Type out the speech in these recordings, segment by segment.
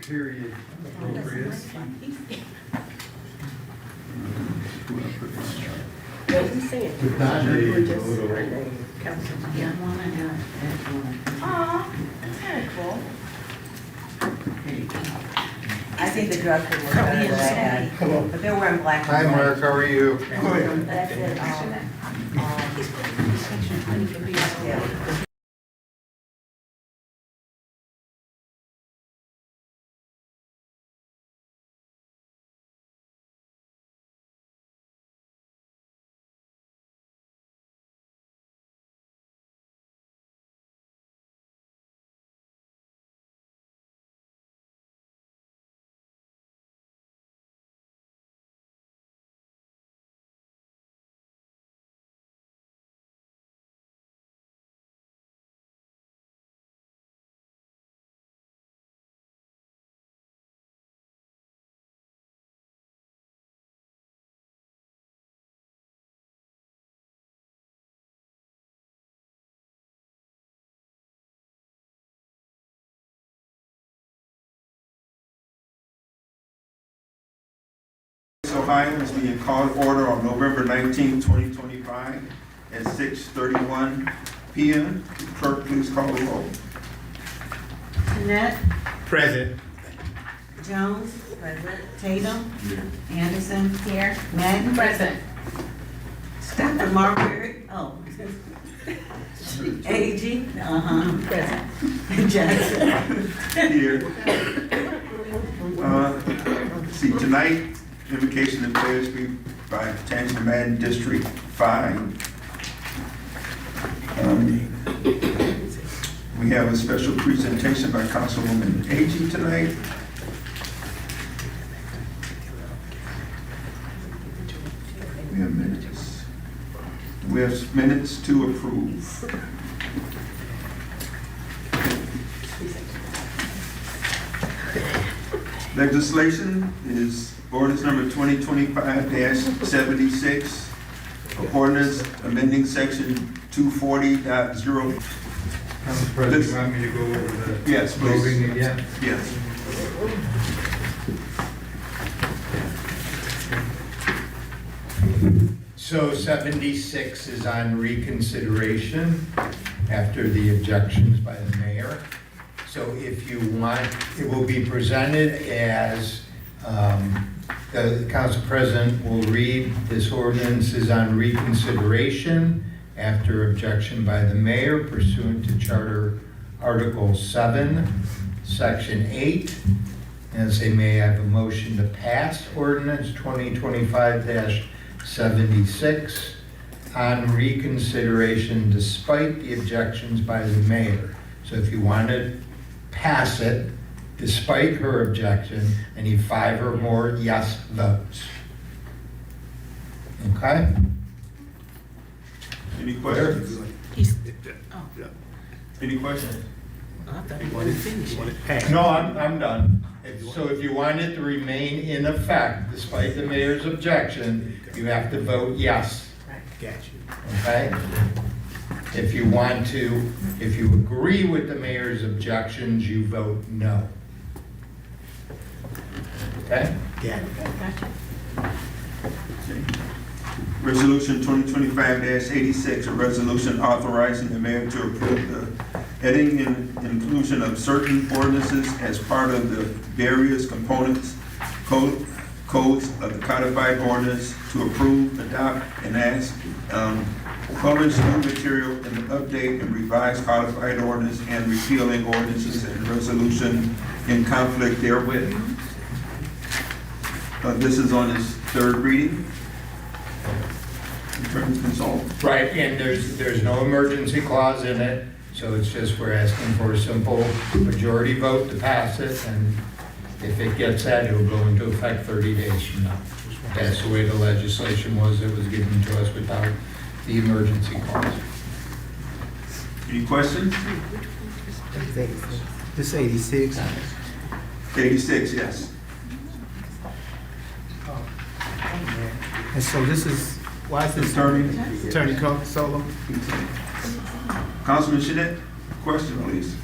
Period. Appropriate. Aw, that's kind of cool. I think the dress would work better than that. But they're wearing black. Hi, Mark, how are you? That's it. Yeah. Ohio is being called to order on November 19, 2025 at 6:31 p.m. Clerk, please call the roll. Jeanette, Present. Jones, present. Tatum, Anderson, here. Madden, present. Stafford Marbury, oh. A.G., present. Jackson. Here. See, tonight, invocation of prayer speak by Tangent Madden District 5. We have a special presentation by Councilwoman A.G. tonight. We have minutes. We have minutes to approve. Legislation is ordinance number 2025-76, ordinance amending section 240.0. Council President, you want me to go over the Yes, please. voting again? Yes. So 76 is on reconsideration after the objections by the mayor. So if you want, it will be presented as the council president will read this ordinance is on reconsideration after objection by the mayor pursuant to Charter Article 7, Section 8. And say, may I have a motion to pass ordinance 2025-76 on reconsideration despite the objections by the mayor. So if you want to pass it despite her objection, I need 5 or more yes votes. Okay? Any questions? Any questions? No, I'm done. So if you want it to remain in effect despite the mayor's objection, you have to vote yes. Okay? If you want to, if you agree with the mayor's objections, you vote no. Okay? Resolution 2025-86, a resolution authorizing the mayor to approve the adding and inclusion of certain ordinances as part of the various components codes of the codified ordinance to approve, adopt, and ask, publish new material and update and revise codified ordinance and repealing ordinances and resolution in conflict therewith. This is on its third reading. Attorney's consult. Right, and there's no emergency clause in it, so it's just we're asking for a simple majority vote to pass it, and if it gets that, it will go into effect 30 days from now. That's the way the legislation was. It was given to us without the emergency clause. Any questions? This 86. 86, yes. And so this is, why is this Attorney Solo? Councilman Jeanette, question, please.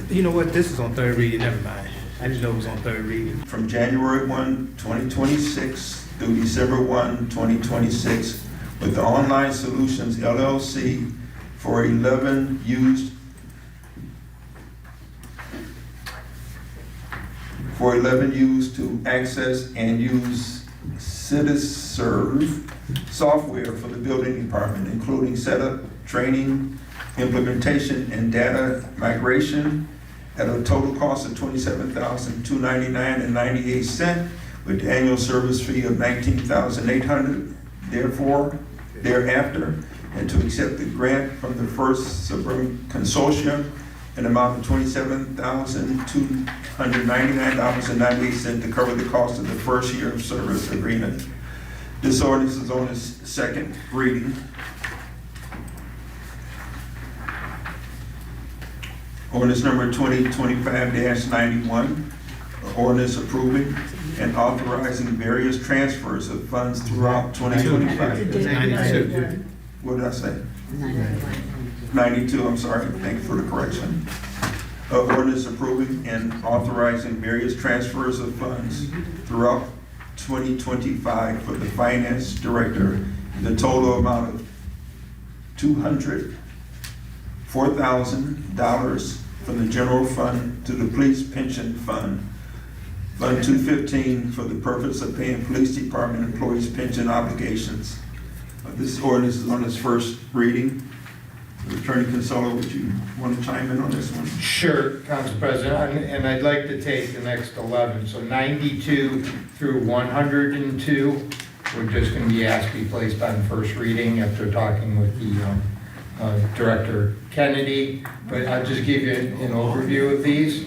You know what, this is on third reading, never mind. I didn't know it was on third reading. From January 1, 2026 through December 1, 2026, with the Online Solutions LLC for 11 used to access and use CityServe software for the building department, including setup, training, implementation, and data migration at a total cost of $27,299.98, with the annual service fee of $19,800. Thereafter, and to accept the grant from the First Suburban Consortium an amount of $27,299.98 to cover the cost of the first year of service agreement. This ordinance is on its second reading. Ordinance number 2025-91, ordinance approving and authorizing various transfers of funds throughout 2025. 92. What did I say? 92, I'm sorry, thank you for the correction. Ordinance approving and authorizing various transfers of funds throughout 2025 for the finance director in the total amount of $204,000 from the general fund to the police pension fund. Fund 215 for the purpose of paying police department employees' pension obligations. This ordinance is on its first reading. Attorney Consola, would you want to chime in on this one? Sure, Council President, and I'd like to take the next 11, so 92 through 102, we're just going to be asked to be placed on first reading after talking with the Director Kennedy, but I'll just give you an overview of these.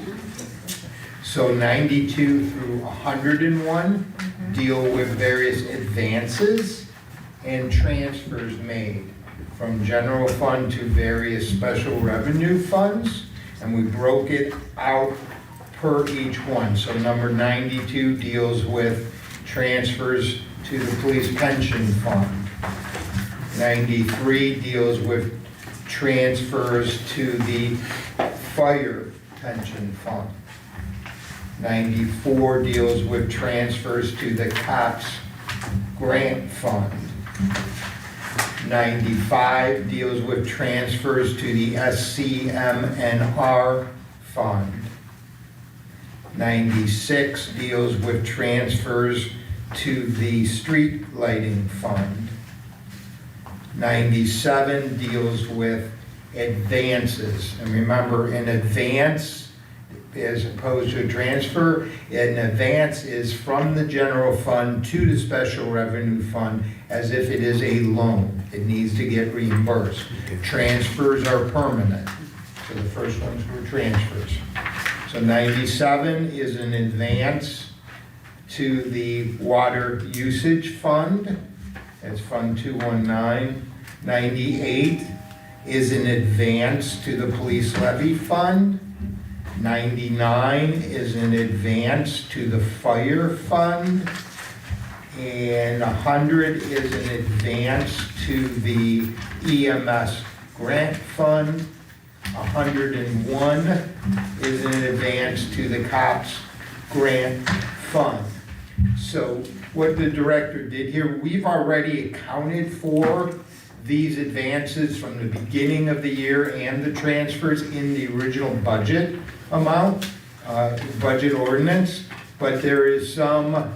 So 92 through 101 deal with various advances and transfers made from general fund to various special revenue funds, and we broke it out per each one. So number 92 deals with transfers to the police pension fund. 93 deals with transfers to the fire pension fund. 94 deals with transfers to the COPS grant fund. 95 deals with transfers to the SCMNR fund. 96 deals with transfers to the street lighting fund. 97 deals with advances. And remember, an advance as opposed to a transfer, an advance is from the general fund to the special revenue fund as if it is a loan. It needs to get reimbursed. Transfers are permanent. So the first ones were transfers. So 97 is an advance to the water usage fund. That's Fund 219. 98 is an advance to the police levy fund. 99 is an advance to the fire fund, and 100 is an advance to the EMS grant fund. 101 is an advance to the COPS grant fund. So what the director did here, we've already accounted for these advances from the beginning of the year and the transfers in the original budget amount, budget ordinance, but there is some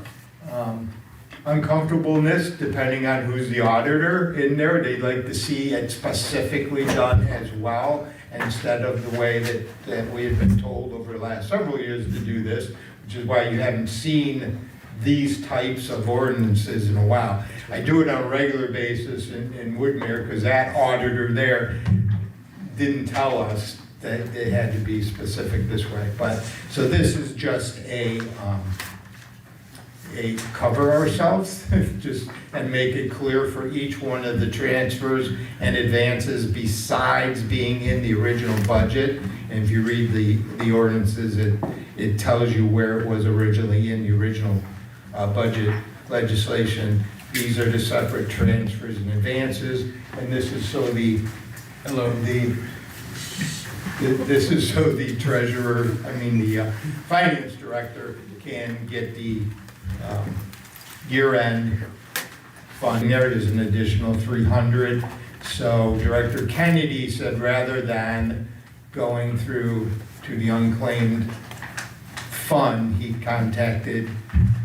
uncomfortableness depending on who's the auditor in there. They'd like to see it specifically done as well, instead of the way that we have been told over the last several years to do this, which is why you haven't seen these types of ordinances in a while. I do it on a regular basis in Woodmere because that auditor there didn't tell us that they had to be specific this way. But so this is just a cover ourselves just and make it clear for each one of the transfers and advances besides being in the original budget. And if you read the ordinances, it tells you where it was originally in the original budget legislation. These are the separate transfers and advances, and this is so the This is so the treasurer, the finance director can get the year-end fund. There is an additional 300. So Director Kennedy said rather than going through to the unclaimed fund, he contacted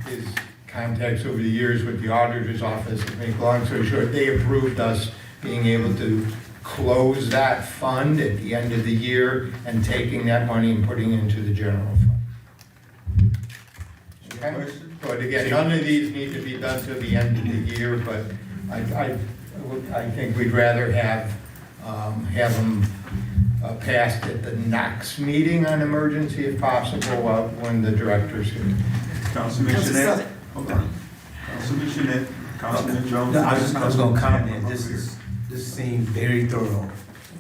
his contacts over the years with the auditor's office. To make a long story short, they approved us being able to close that fund at the end of the year and taking that money and putting it into the general fund. Okay? Question? But again, none of these need to be done till the end of the year, but I think we'd rather have them passed at the next meeting on emergency if possible, when the director's here. Councilman Jeanette? Hold on. Councilman Jeanette, Councilman Jones. No, I was gonna comment, this seemed very thorough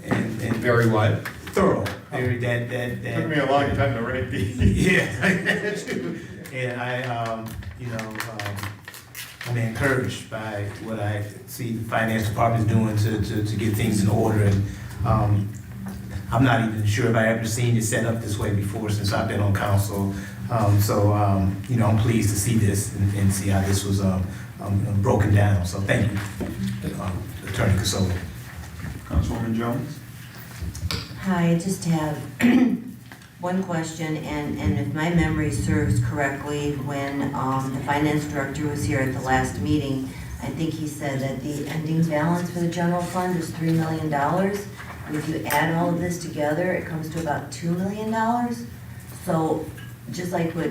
and Very what? thorough, very that. Took me a long time to write these. Yeah. And I'm encouraged by what I see the finance department doing to get things in order. And I'm not even sure if I ever seen it set up this way before since I've been on council. I'm pleased to see this and see how this was broken down. So thank you, Attorney Casola. Councilwoman Jones? Hi, I just have one question, and if my memory serves correctly, when the finance director was here at the last meeting, I think he said that the ending balance for the general fund is $3 million. And if you add all of this together, it comes to about $2 million. So just like what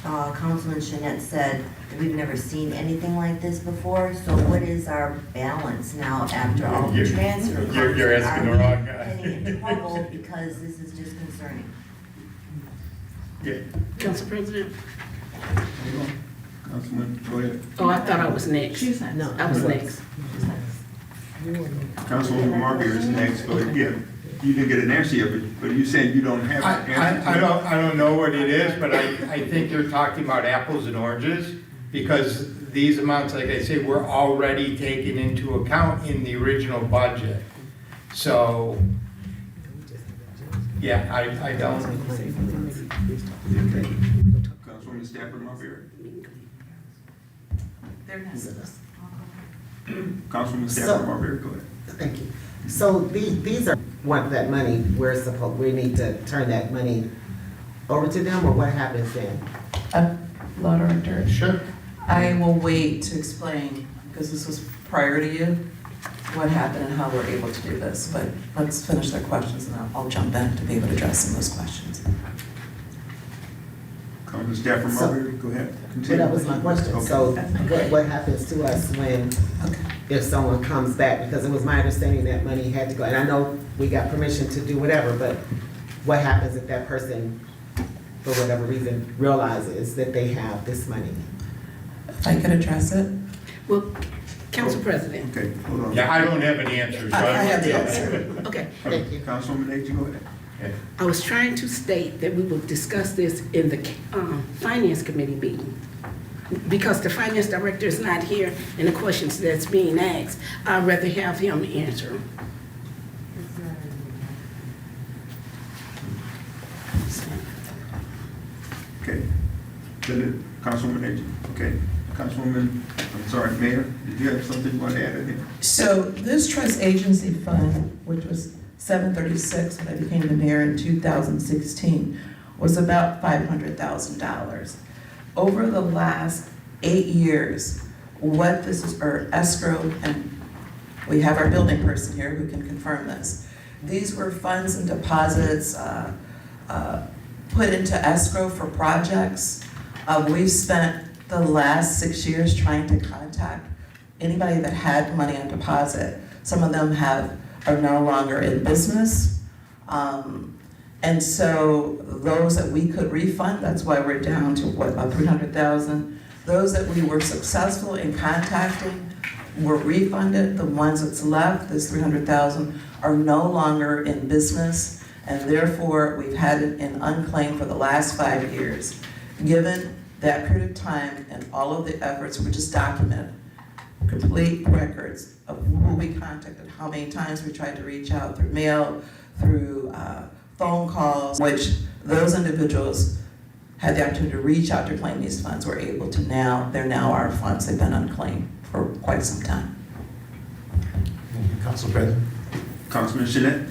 Councilman Jeanette said, that we've never seen anything like this before. So what is our balance now after all the transfer? You're asking the wrong guy. Are we getting in trouble because this is just concerning? Yeah. Council President? Councilman, go ahead. Oh, I thought I was next. She's next. No, I was next. Councilwoman Marbury is next, but yeah, you didn't get an answer yet, but you said you don't have an answer. I don't know what it is, but I think you're talking about apples and oranges, because these amounts, like I say, were already taken into account in the original budget. So, yeah, I don't. Councilwoman Stafford Marbury. They're next. Councilwoman Stafford Marbury, go ahead. Thank you. So these are, want that money, we need to turn that money over to them, or what happens then? Law Director, Sure. I will wait to explain, because this was prior to you, what happened and how we're able to do this. But let's finish their questions and I'll jump in to be able to address some of those questions. Councilman Stafford Marbury, go ahead. Well, Continue. that was my question. Okay. So what happens to us when, Okay. if someone comes back? Because it was my understanding that money had to go, and I know we got permission to do whatever, but what happens if that person, for whatever reason, realizes that they have this money? If I could address it. Well, Council President, Okay, hold on. Yeah, I don't have an answer. So I have the answer. okay, Thank you. Councilwoman Nate, you go ahead. I was trying to state that we will discuss this in the Finance Committee meeting. Because the Finance Director is not here and the questions that's being asked, I'd rather have him answer them. Okay. Is that it? Councilwoman Nate? Okay. Councilwoman, I'm sorry, Mayor, did you have something you want to add in here? So this trust agency fund, which was 736 when I became the mayor in 2016, was about $500,000. Over the last 8 years, what this is, or escrow, and we have our building person here who can confirm this. These were funds and deposits put into escrow for projects. We've spent the last 6 years trying to contact anybody that had money on deposit. Some of them are no longer in business. And so those that we could refund, that's why we're down to what, about 300,000. Those that we were successful in contacting were refunded. The ones that's left, this 300,000, are no longer in business, and therefore we've had it in unclaimed for the last 5 years. Given that period of time and all of the efforts, we just documented complete records of who we contacted, how many times we tried to reach out through mail, through phone calls, which those individuals had the opportunity to reach out to claim these funds, were able to they're now our funds, they've been unclaimed for quite some time. Council President. Councilman Shinet?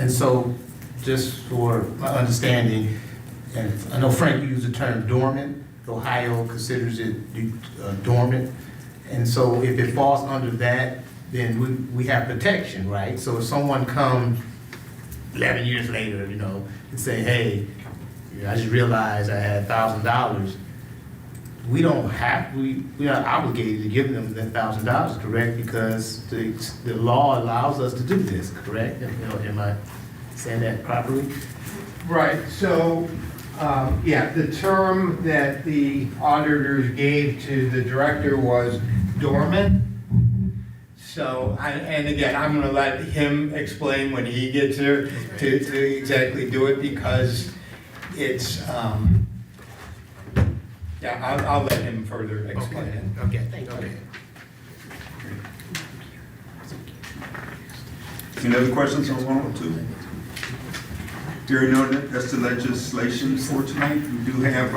And so, just for my understanding, and I know Frank used the term dormant, Ohio considers it dormant. And so if it falls under that, then we have protection, right? So if someone comes 11 years later, and say, hey, I just realized I had $1,000, we are obligated to give them that $1,000, correct? Because the law allows us to do this, correct? Am I saying that properly? Right, so, the term that the auditors gave to the director was dormant. So, and again, I'm gonna let him explain when he gets here to exactly do it, because it's, I'll let him further explain it. Okay, Thank you. okay. Any other questions on 102? Hearing none, that's the legislation for tonight. We do have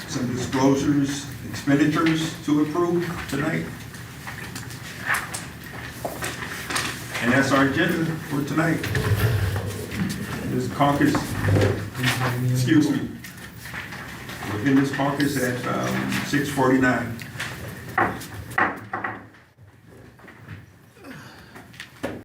some disclosures, expenditures to approve tonight. And that's our agenda for tonight. This caucus, excuse me. We're in this caucus at 6:49.